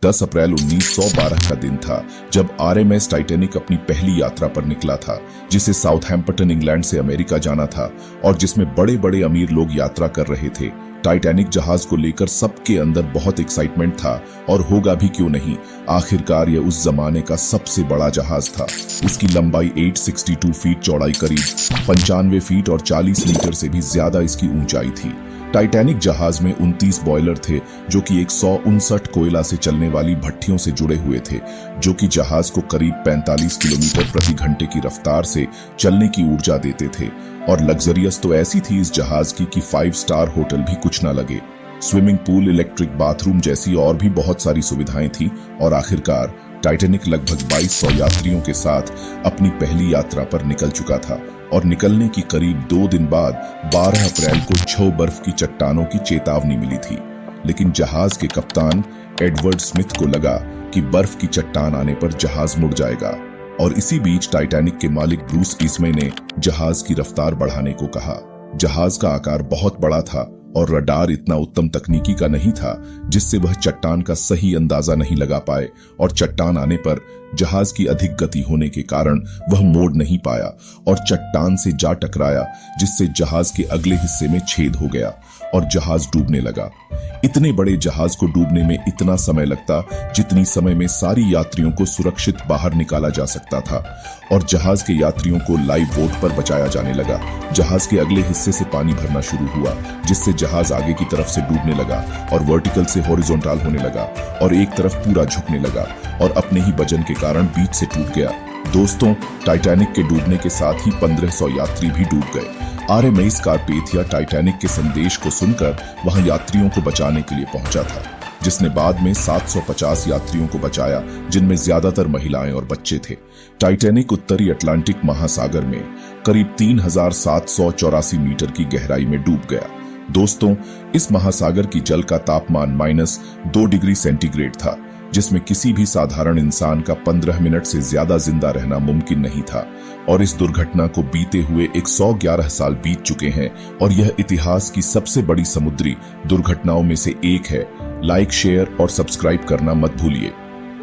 10 अप्रैल 1912 का दिन था जब आरएमएस टाइटैनिक अपनी पहली यात्रा पर निकला था, जिसे साउथहैम्पटन इंग्लैंड से अमेरिका जाना था और जिसमें बड़े बड़े अमीर लोग यात्रा कर रहे थे। टाइटैनिक जहाज को लेकर सबके अंदर बहुत एक्साइटमेंट था और होगा भी क्यों नहीं, आखिरकार यह उस जमाने का सबसे बड़ा जहाज था। इसकी लंबाई 862 फीट, चौड़ाई करीब 95 फीट और 40 मीटर से भी ज्यादा इसकी ऊंचाई थी। टाइटैनिक जहाज में 29 बॉयलर थे जो कि 159 कोयला से चलने वाली भट्टियों से जुड़े हुए थे, जो कि जहाज को करीब 45 किलोमीटर प्रति घंटे की रफ्तार से चलने की ऊर्जा देते थे। और लग्जरियस तो ऐसी थी इस जहाज की कि 5 स्टार होटल भी कुछ न लगे। स्विमिंग पूल, इलेक्ट्रिक बाथरूम जैसी और भी बहुत सारी सुविधाएं थी। और आखिरकार टाइटैनिक लगभग 2200 यात्रियों के साथ अपनी पहली यात्रा पर निकल चुका था और निकलने की करीब 2 दिन बाद 12 अप्रैल को 6 बर्फ की चट्टानों की चेतावनी मिली थी। लेकिन जहाज के कप्तान एडवर्ड स्मिथ को लगा कि बर्फ की चट्टान आने पर जहाज मुड़ जाएगा और इसी बीच टाइटैनिक के मालिक ब्रूस ईस्मे ने जहाज की रफ्तार बढ़ाने को कहा। जहाज का आकार बहुत बड़ा था और रडार इतना उत्तम तकनीकी का नहीं था जिससे वह चट्टान का सही अंदाजा नहीं लगा पाए और चट्टान आने पर जहाज की अधिक गति होने के कारण वह मोड़ नहीं पाया और चट्टान से जा टकराया, जिससे जहाज के अगले हिस्से में छेद हो गया और जहाज डूबने लगा। इतने बड़े जहाज को डूबने में इतना समय लगता जितनी समय में सारी यात्रियों को सुरक्षित बाहर निकाला जा सकता था और जहाज के यात्रियों को लाइव बोट पर बचाया जाने लगा। जहाज के अगले हिस्से से पानी भरना शुरू हुआ, जिससे जहाज आगे की तरफ से डूबने लगा और वर्टिकल से हॉरिजॉन्टल होने लगा और एक तरफ पूरा झुकने लगा और अपने ही वजन के कारण बीच से टूट गया। दोस्तों, टाइटैनिक के डूबने के साथ ही 1500 यात्री भी डूब गए। आरएमएस कारपेथिया टाइटैनिक के संदेश को सुनकर वहां यात्रियों को बचाने के लिए पहुंचा था, जिसने बाद में 750 यात्रियों को बचाया, जिनमें ज्यादातर महिलाएं और बच्चे थे। टाइटैनिक उत्तरी अटलांटिक महासागर में करीब 3784 मीटर की गहराई में डूब गया। दोस्तों, इस महासागर की जल का तापमान -2 डिग्री सेंटीग्रेड था, जिसमें किसी भी साधारण इंसान का 15 मिनट से ज्यादा जिंदा रहना मुमकिन नहीं था। और इस दुर्घटना को बीते हुए 111 साल बीत चुके हैं और यह इतिहास की सबसे बड़ी समुद्री दुर्घटनाओं में से एक है। लाइक, शेयर और सब्सक्राइब करना मत भूलिए।